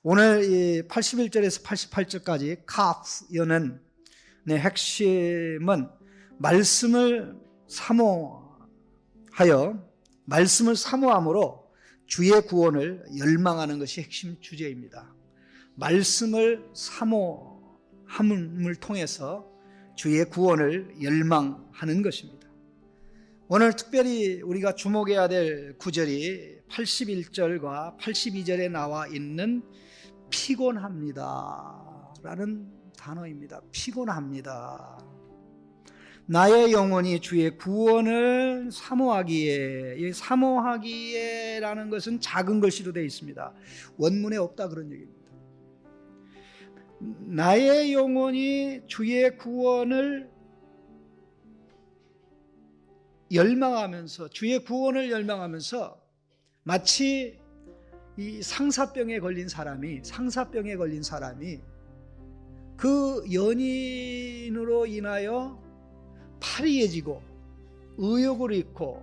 오늘 이 81절에서 88절까지 카프여는 핵심은 말씀을 사모함으로 주의 구원을 열망하는 것이 핵심 주제입니다. 말씀을 사모함을 통해서 주의 구원을 열망하는 것입니다. 오늘 특별히 우리가 주목해야 될 구절이 81절과 82절에 나와 있는 피곤합니다 라는 단어입니다. 피곤합니다. 나의 영혼이 주의 구원을 사모하기에, 이 사모하기에 라는 것은 작은 글씨로 되어 있습니다. 원문에 없다 그런 얘기입니다. 나의 영혼이 주의 구원을 열망하면서, 주의 구원을 열망하면서 마치 이 상사병에 걸린 사람이 그 연인으로 인하여 파리해지고 의욕을 잃고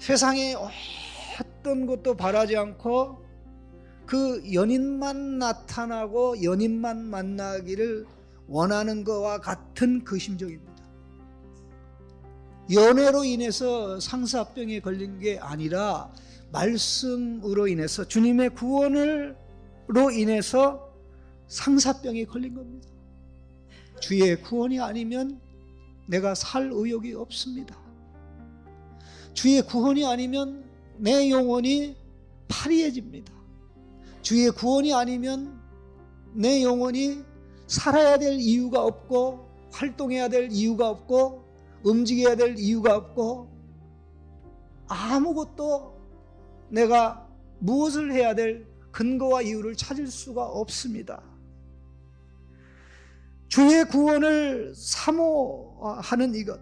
세상에 어떤 것도 바라지 않고 그 연인만 나타나고 연인만 만나기를 원하는 것과 같은 그 심정입니다. 연애로 인해서 상사병에 걸린 게 아니라 말씀으로 인해서, 주님의 구원으로 인해서 상사병에 걸린 겁니다. 주의 구원이 아니면 내가 살 의욕이 없습니다. 주의 구원이 아니면 내 영혼이 파리해집니다. 주의 구원이 아니면 내 영혼이 살아야 될 이유가 없고, 활동해야 될 이유가 없고, 움직여야 될 이유가 없고, 아무것도 내가 무엇을 해야 될 근거와 이유를 찾을 수가 없습니다. 주의 구원을 사모하는 이것,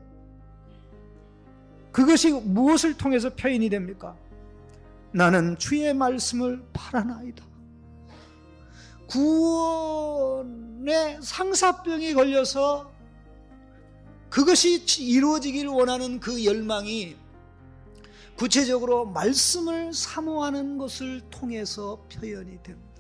그것이 무엇을 통해서 표현이 됩니까? 나는 주의 말씀을 바라나이다. 구원의 상사병이 걸려서 그것이 이루어지기를 원하는 그 열망이 구체적으로 말씀을 사모하는 것을 통해서 표현이 됩니다.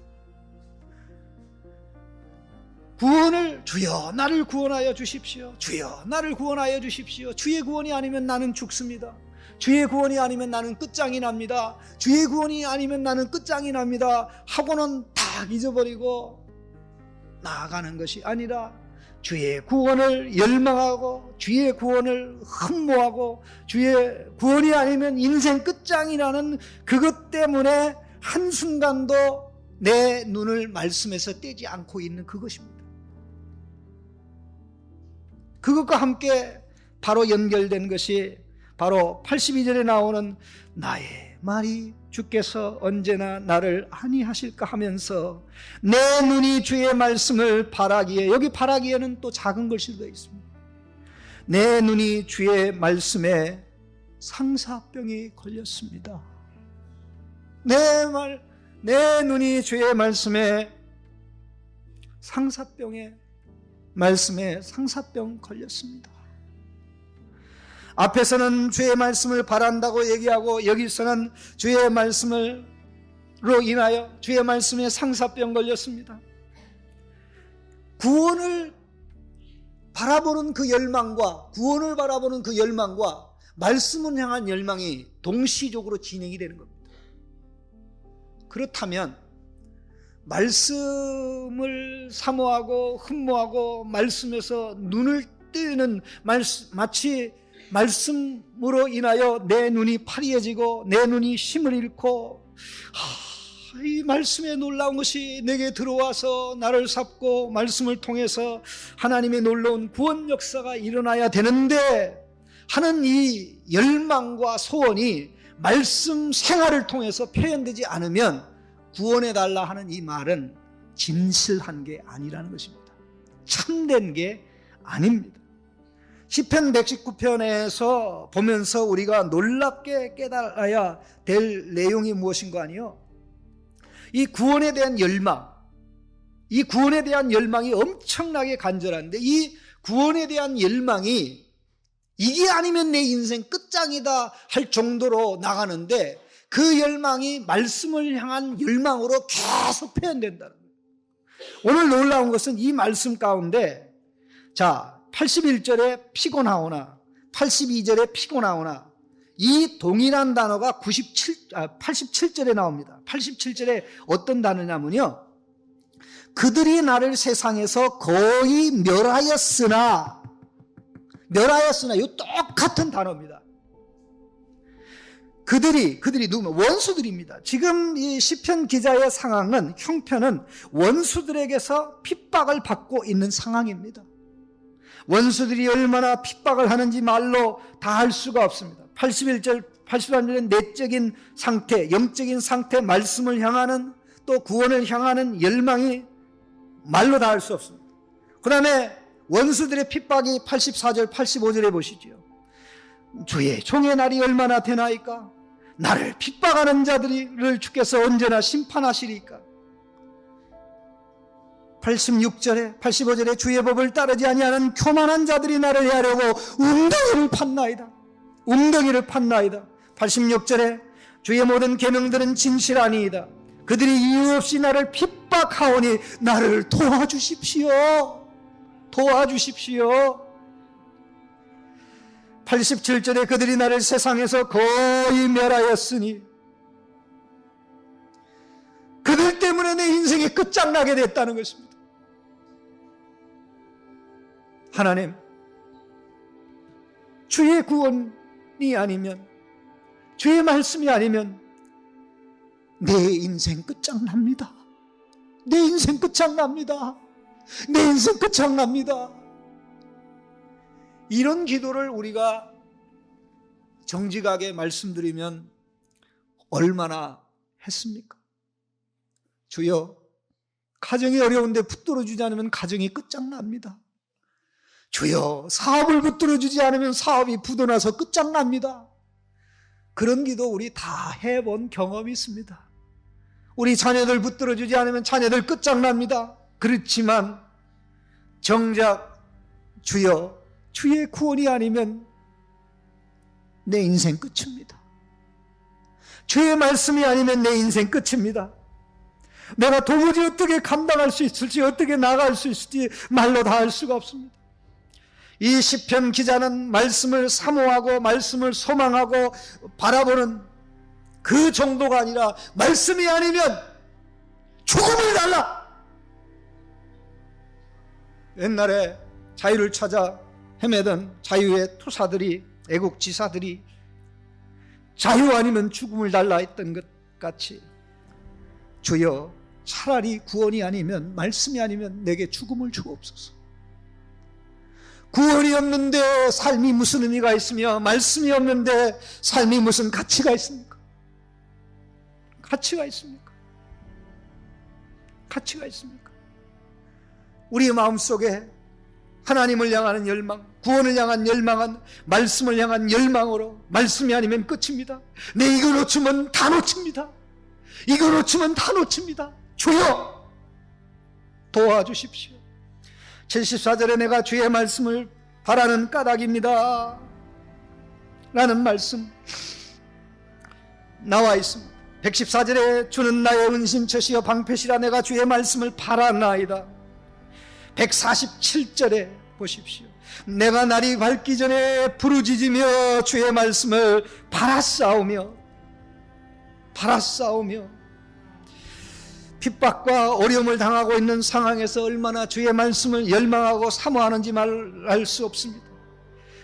구원을, 주여 나를 구원하여 주십시오. 주여 나를 구원하여 주십시오. 주의 구원이 아니면 나는 죽습니다. 주의 구원이 아니면 나는 끝장이 납니다. 주의 구원이 아니면 나는 끝장이 납니다 하고는 다 잊어버리고 나아가는 것이 아니라 주의 구원을 열망하고 주의 구원을 흠모하고 주의 구원이 아니면 인생 끝장이라는 그것 때문에 한순간도 내 눈을 말씀에서 떼지 않고 있는 그것입니다. 그것과 함께 바로 연결된 것이 바로 82절에 나오는 나의 말이 주께서 언제나 나를 안위하실까 하면서 내 눈이 주의 말씀을 바라기에, 여기 바라기에는 또 작은 글씨로 되어 있습니다. 내 눈이 주의 말씀에 상사병이 걸렸습니다. 내 눈이 주의 말씀에 상사병 걸렸습니다. 앞에서는 주의 말씀을 바란다고 얘기하고 여기서는 주의 말씀으로 인하여 주의 말씀에 상사병 걸렸습니다. 구원을 바라보는 그 열망과 말씀을 향한 열망이 동시적으로 진행이 되는 겁니다. 그렇다면 말씀을 사모하고 흠모하고 말씀에서 눈을 뜨는, 마치 말씀으로 인하여 내 눈이 파리해지고 내 눈이 힘을 잃고, 이 말씀의 놀라운 것이 내게 들어와서 나를 잡고 말씀을 통해서 하나님의 놀라운 구원 역사가 일어나야 되는데 하는 이 열망과 소원이 말씀 생활을 통해서 표현되지 않으면 구원해달라 하는 이 말은 진실한 게 아니라는 것입니다. 참된 게 아닙니다. 시편 119편에서 보면서 우리가 놀랍게 깨달아야 될 내용이 무엇인가 아니요, 이 구원에 대한 열망이 엄청나게 간절한데, 이 구원에 대한 열망이 이게 아니면 내 인생 끝장이다 할 정도로 나가는데, 그 열망이 말씀을 향한 열망으로 계속 표현된다는 거예요. 오늘 놀라운 것은 이 말씀 가운데, 자, 81절에 피곤하오나 82절에 피곤하오나, 이 동일한 단어가 87절에 나옵니다. 87절에 어떤 단어냐면요, 그들이 나를 세상에서 거의 멸하였으나, 이 똑같은 단어입니다. 그들이 누구면 원수들입니다. 지금 이 시편 기자의 상황은, 형편은 원수들에게서 핍박을 받고 있는 상황입니다. 원수들이 얼마나 핍박을 하는지 말로 다 할 수가 없습니다. 81절, 83절의 내적인 상태, 영적인 상태, 말씀을 향하는, 또 구원을 향하는 열망이 말로 다 할 수 없습니다. 그 다음에 원수들의 핍박이 84절, 85절에 보시죠. 주의 종의 날이 얼마나 되나이까? 나를 핍박하는 자들을 주께서 언제나 심판하시리까? 86절에 85절에 주의 법을 따르지 아니하는 교만한 자들이 나를 해하려고 웅덩이를 팠나이다. 86절에 주의 모든 계명들은 진실하니이다. 그들이 이유 없이 나를 핍박하오니 나를 도와주십시오. 87절에 그들이 나를 세상에서 거의 멸하였으니, 그들 때문에 내 인생이 끝장나게 됐다는 것입니다. 하나님, 주의 구원이 아니면, 주의 말씀이 아니면 내 인생 끝장납니다. 내 인생 끝장납니다. 이런 기도를 우리가 정직하게 말씀드리면 얼마나 했습니까? 주여, 가정이 어려운데 붙들어 주지 않으면 가정이 끝장납니다. 주여, 사업을 붙들어 주지 않으면 사업이 부도나서 끝장납니다. 그런 기도 우리 다 해본 경험이 있습니다. 우리 자녀들 붙들어 주지 않으면 자녀들 끝장납니다. 그렇지만 정작 주여, 주의 구원이 아니면 내 인생 끝입니다. 주의 말씀이 아니면 내 인생 끝입니다. 내가 도무지 어떻게 감당할 수 있을지, 어떻게 나아갈 수 있을지 말로 다 할 수가 없습니다. 이 시편 기자는 말씀을 사모하고 말씀을 소망하고 바라보는 그 정도가 아니라, 말씀이 아니면 죽음을 달라. 옛날에 자유를 찾아 헤매던 자유의 투사들이, 애국지사들이 자유 아니면 죽음을 달라 했던 것 같이, 주여, 차라리 구원이 아니면, 말씀이 아니면 내게 죽음을 주옵소서. 구원이 없는데 삶이 무슨 의미가 있으며, 말씀이 없는데 삶이 무슨 가치가 있습니까? 가치가 있습니까? 우리의 마음속에 하나님을 향하는 열망, 구원을 향한 열망은 말씀을 향한 열망으로, 말씀이 아니면 끝입니다. 내 이거 놓치면 다 놓칩니다. 주여, 도와주십시오. 74절에 내가 주의 말씀을 바라는 까닭입니다 라는 말씀 나와 있습니다. 114절에 주는 나의 은심처시여 방패시라 내가 주의 말씀을 바라나이다. 147절에 보십시오. 내가 날이 밝기 전에 부르짖으며 주의 말씀을 바라싸우며 핍박과 어려움을 당하고 있는 상황에서 얼마나 주의 말씀을 열망하고 사모하는지 말할 수 없습니다.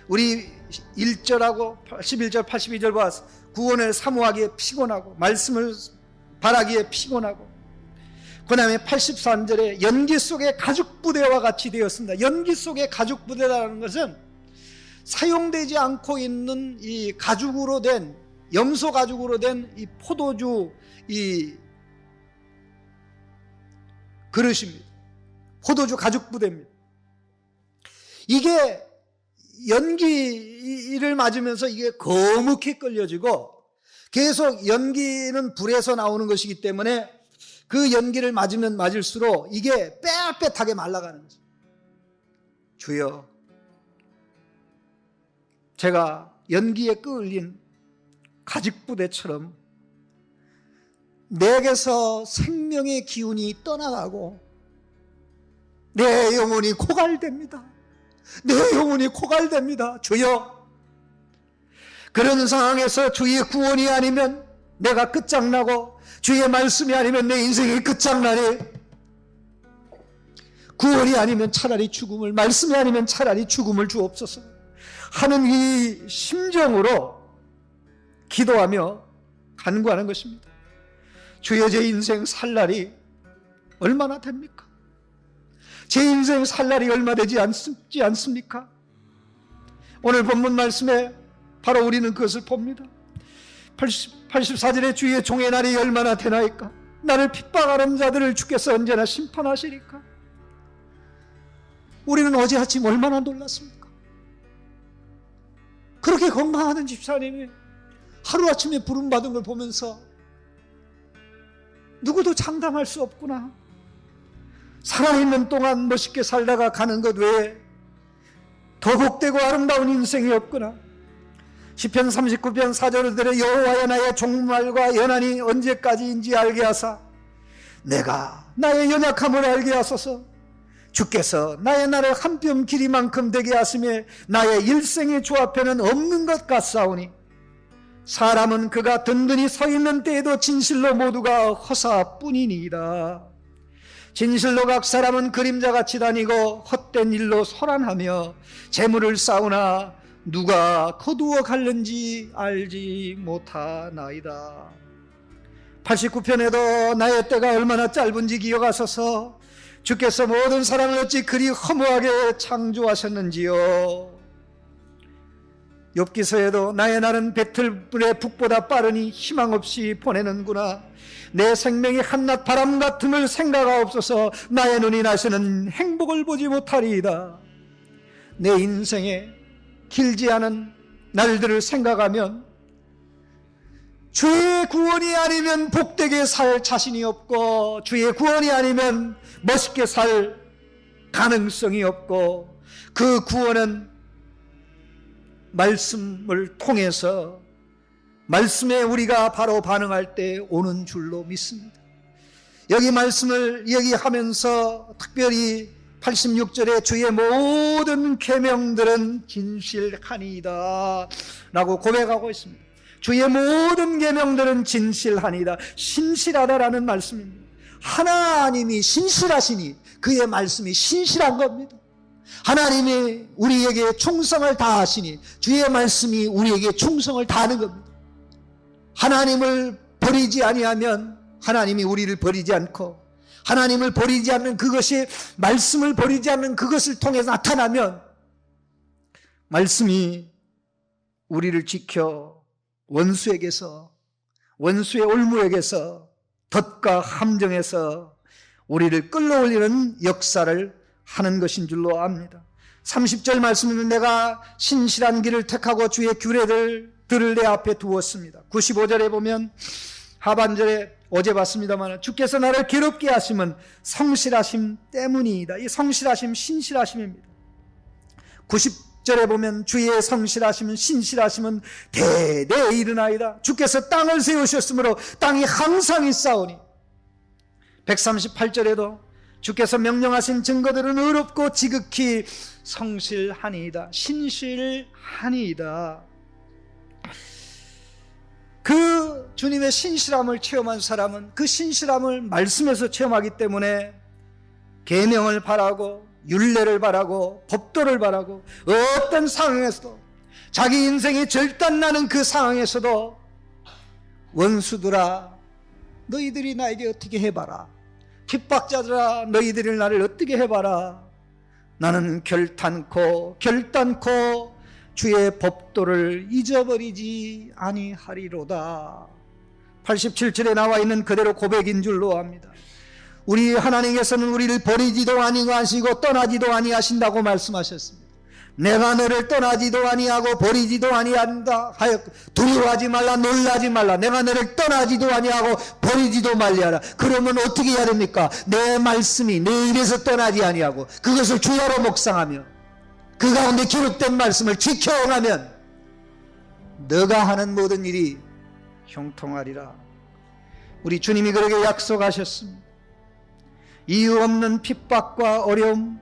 우리 1절하고 81절 82절 봐서 구원을 사모하기에 피곤하고 말씀을 바라기에 피곤하고, 그 다음에 83절에 연기 속의 가죽부대와 같이 되었습니다. 연기 속의 가죽부대라는 것은 사용되지 않고 있는 이 가죽으로 된, 염소 가죽으로 된 이 포도주 이 그릇입니다. 포도주 가죽부대입니다. 이게 연기를 맞으면서 이게 거묵게 끓여지고, 계속 연기는 불에서 나오는 것이기 때문에 그 연기를 맞으면 맞을수록 이게 빽빽하게 말라가는 거죠. 주여, 제가 연기에 끌린 가죽부대처럼 내게서 생명의 기운이 떠나가고 내 영혼이 고갈됩니다. 내 영혼이 고갈됩니다. 주여, 그런 상황에서 주의 구원이 아니면 내가 끝장나고 주의 말씀이 아니면 내 인생이 끝장나니, 구원이 아니면 차라리 죽음을, 말씀이 아니면 차라리 죽음을 주옵소서 하는 이 심정으로 기도하며 간구하는 것입니다. 주여, 제 인생 살 날이 얼마나 됩니까? 제 인생 살 날이 얼마 되지 않습니까? 오늘 본문 말씀에 바로 우리는 그것을 봅니다. 84절에 주의 종의 날이 얼마나 되나이까? 나를 핍박하는 자들을 주께서 언제나 심판하시리까? 우리는 어제 아침 얼마나 놀랐습니까? 그렇게 건강하던 집사님이 하루아침에 부름받은 걸 보면서 누구도 장담할 수 없구나, 살아있는 동안 멋있게 살다가 가는 것 외에 더 복되고 아름다운 인생이 없구나. 시편 39편 4절을 들어 여호와여, 나의 종말과 연한이 언제까지인지 알게 하사 내가 나의 연약함을 알게 하소서. 주께서 나의 날을 한 뼘 길이만큼 되게 하시며 나의 일생의 주 앞에는 없는 것 같사오니 사람은 그가 든든히 서 있는 때에도 진실로 모두가 허사뿐이니이다. 진실로 각 사람은 그림자같이 다니고 헛된 일로 소란하며 재물을 쌓으나 누가 거두어 갈는지 알지 못하나이다. 89편에도 나의 때가 얼마나 짧은지 기억하소서. 주께서 모든 사람을 어찌 그리 허무하게 창조하셨는지요. 욥기서에도 나의 날은 배틀불의 북보다 빠르니 희망 없이 보내는구나. 내 생명이 한낮 바람 같음을 생각하옵소서. 나의 눈이 나서는 행복을 보지 못하리이다. 내 인생에 길지 않은 날들을 생각하면 주의 구원이 아니면 복되게 살 자신이 없고, 주의 구원이 아니면 멋있게 살 가능성이 없고, 그 구원은 말씀을 통해서, 말씀에 우리가 바로 반응할 때 오는 줄로 믿습니다. 여기 말씀을 얘기하면서 특별히 86절에 주의 모든 계명들은 진실하니이다 라고 고백하고 있습니다. 주의 모든 계명들은 진실하니이다. 신실하다라는 말씀입니다. 하나님이 신실하시니 그의 말씀이 신실한 겁니다. 하나님이 우리에게 충성을 다하시니 주의 말씀이 우리에게 충성을 다하는 겁니다. 하나님을 버리지 아니하면 하나님이 우리를 버리지 않고, 하나님을 버리지 않는 그것이, 말씀을 버리지 않는 그것을 통해서 나타나면 말씀이 우리를 지켜 원수에게서, 원수의 올무에게서, 덫과 함정에서 우리를 끌어올리는 역사를 하는 것인 줄로 압니다. 30절 말씀은 내가 신실한 길을 택하고 주의 규례들을 내 앞에 두었습니다. 95절에 보면 하반절에 어제 봤습니다만 주께서 나를 괴롭게 하심은 성실하심 때문이다. 이 성실하심, 신실하심입니다. 90절에 보면 주의 성실하심은, 신실하심은 대대에 이르나이다. 주께서 땅을 세우셨으므로 땅이 항상 있사오니. 138절에도 주께서 명령하신 증거들은 의롭고 지극히 성실하니이다. 신실하니이다. 그 주님의 신실함을 체험한 사람은 그 신실함을 말씀에서 체험하기 때문에 계명을 바라고, 율례를 바라고, 법도를 바라고, 어떤 상황에서도, 자기 인생이 절단나는 그 상황에서도 원수들아 너희들이 나에게 어떻게 해봐라, 핍박자들아 너희들이 나를 어떻게 해봐라, 나는 결단코 주의 법도를 잊어버리지 아니하리로다. 87절에 나와 있는 그대로 고백인 줄로 압니다. 우리 하나님께서는 우리를 버리지도 아니하시고 떠나지도 아니하신다고 말씀하셨습니다. 내가 너를 떠나지도 아니하고 버리지도 아니한다 하여 두려워하지 말라, 놀라지 말라. 내가 너를 떠나지도 아니하고 버리지도 말리하라. 그러면 어떻게 해야 됩니까? 내 말씀이 내 입에서 떠나지 아니하고 그것을 주야로 묵상하며 그 가운데 기록된 말씀을 지켜가면 너가 하는 모든 일이 형통하리라. 우리 주님이 그렇게 약속하셨습니다. 이유 없는 핍박과 어려움,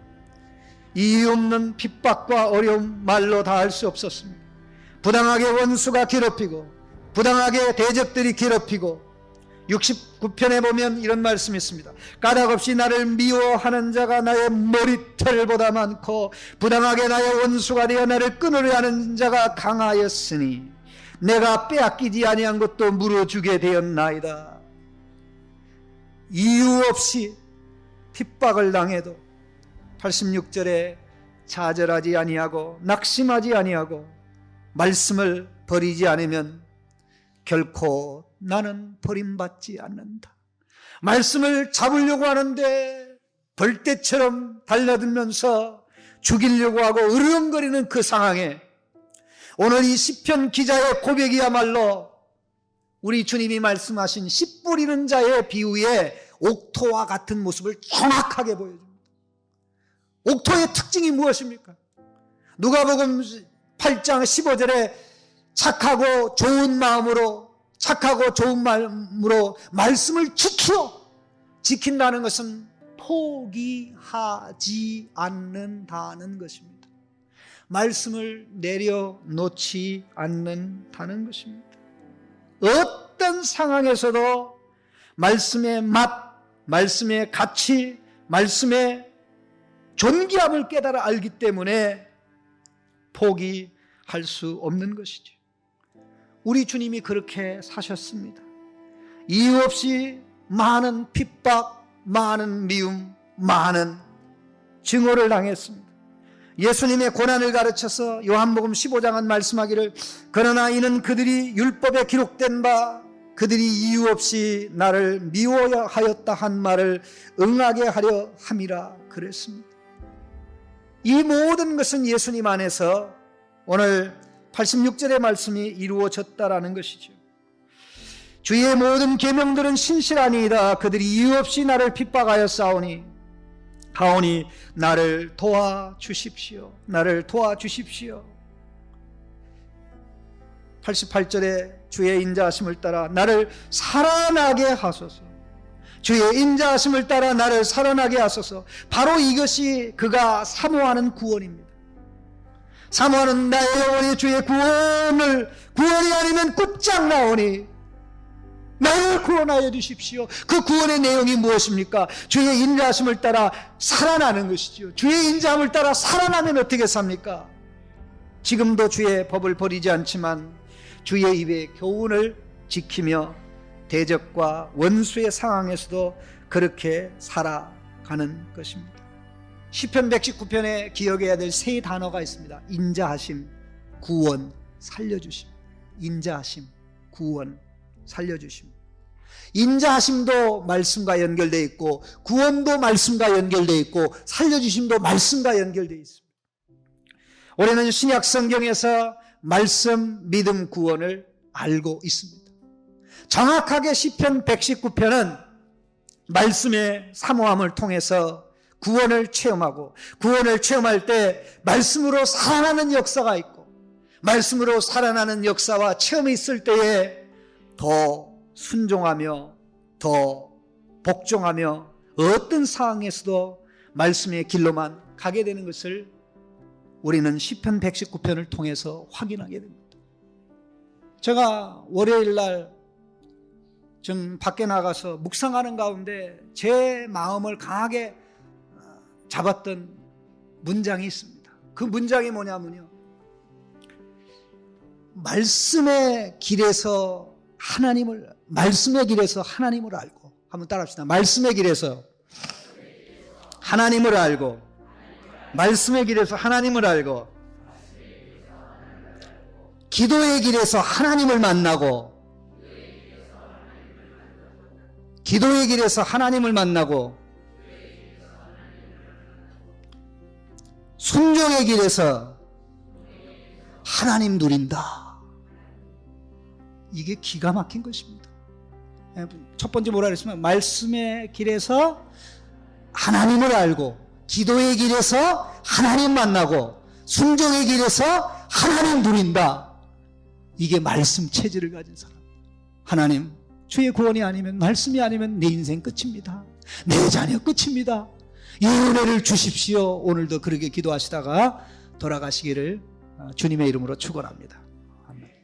이유 없는 핍박과 어려움 말로 다 할 수 없었습니다. 부당하게 원수가 괴롭히고 부당하게 대적들이 괴롭히고 69편에 보면 이런 말씀이 있습니다. 까닭없이 나를 미워하는 자가 나의 머리털보다 많고 부당하게 나의 원수가 되어 나를 끊으려 하는 자가 강하였으니 내가 빼앗기지 아니한 것도 물어주게 되었나이다. 이유 없이 핍박을 당해도 86절에 좌절하지 아니하고 낙심하지 아니하고 말씀을 버리지 않으면 결코 나는 버림받지 않는다. 말씀을 잡으려고 하는데 벌떼처럼 달려들면서 죽이려고 하고 으르렁거리는 그 상황에 오늘 이 시편 기자의 고백이야말로 우리 주님이 말씀하신 씨 뿌리는 자의 비유에 옥토와 같은 모습을 정확하게 보여줍니다. 옥토의 특징이 무엇입니까? 누가복음 8장 15절에 착하고 좋은 마음으로 말씀을 지킨다는 것은 포기하지 않는다는 것입니다. 말씀을 내려놓지 않는다는 것입니다. 어떤 상황에서도 말씀의 맛, 말씀의 가치, 말씀의 존귀함을 깨달아 알기 때문에 포기할 수 없는 것이죠. 우리 주님이 그렇게 사셨습니다. 이유 없이 많은 핍박, 많은 미움, 많은 증오를 당했습니다. 예수님의 고난을 가르쳐서 요한복음 15장은 말씀하기를 그러나 이는 그들이 율법에 기록된 바 그들이 이유 없이 나를 미워하였다 한 말을 응하게 하려 함이라 그랬습니다. 이 모든 것은 예수님 안에서 오늘 86절의 말씀이 이루어졌다라는 것이죠. 주의 모든 계명들은 신실하니이다. 그들이 이유 없이 나를 핍박하여 싸우니 가오니 나를 도와주십시오. 나를 도와주십시오. 88절에 주의 인자하심을 따라 나를 살아나게 하소서. 주의 인자하심을 따라 나를 살아나게 하소서. 바로 이것이 그가 사모하는 구원입니다. 사모하는 나의 영혼이 주의 구원이 아니면 끝장나오니 나를 구원하여 주십시오. 그 구원의 내용이 무엇입니까? 주의 인자하심을 따라 살아나는 것이죠. 주의 인자함을 따라 살아나면 어떻게 삽니까? 지금도 주의 법을 버리지 않지만 주의 입의 교훈을 지키며 대적과 원수의 상황에서도 그렇게 살아가는 것입니다. 시편 119편에 기억해야 될 세 단어가 있습니다. 인자하심, 구원, 살려주심. 인자하심, 구원, 살려주심. 인자하심도 말씀과 연결되어 있고 구원도 말씀과 연결되어 있고 살려주심도 말씀과 연결되어 있습니다. 올해는 신약 성경에서 말씀, 믿음, 구원을 알고 있습니다. 정확하게 시편 119편은 말씀의 사모함을 통해서 구원을 체험하고 구원을 체험할 때 말씀으로 살아나는 역사가 있고 말씀으로 살아나는 역사와 체험이 있을 때에 더 순종하며 더 복종하며 어떤 상황에서도 말씀의 길로만 가게 되는 것을 우리는 시편 119편을 통해서 확인하게 됩니다. 제가 월요일날 좀 밖에 나가서 묵상하는 가운데 제 마음을 강하게 잡았던 문장이 있습니다. 그 문장이 뭐냐면요, 말씀의 길에서 하나님을 알고, 한번 따라합시다. 말씀의 길에서 하나님을 알고, 말씀의 길에서 하나님을 알고, 기도의 길에서 하나님을 만나고, 기도의 길에서 하나님을 만나고, 순종의 길에서 하나님 누린다. 이게 기가 막힌 것입니다. 첫 번째 뭐라 그랬으면 말씀의 길에서 하나님을 알고, 기도의 길에서 하나님 만나고, 순종의 길에서 하나님 누린다. 이게 말씀 체질을 가진 사람. 하나님, 주의 구원이 아니면, 말씀이 아니면 내 인생 끝입니다. 내 자녀 끝입니다. 이 은혜를 주십시오. 오늘도 그렇게 기도하시다가 돌아가시기를 주님의 이름으로 축원합니다.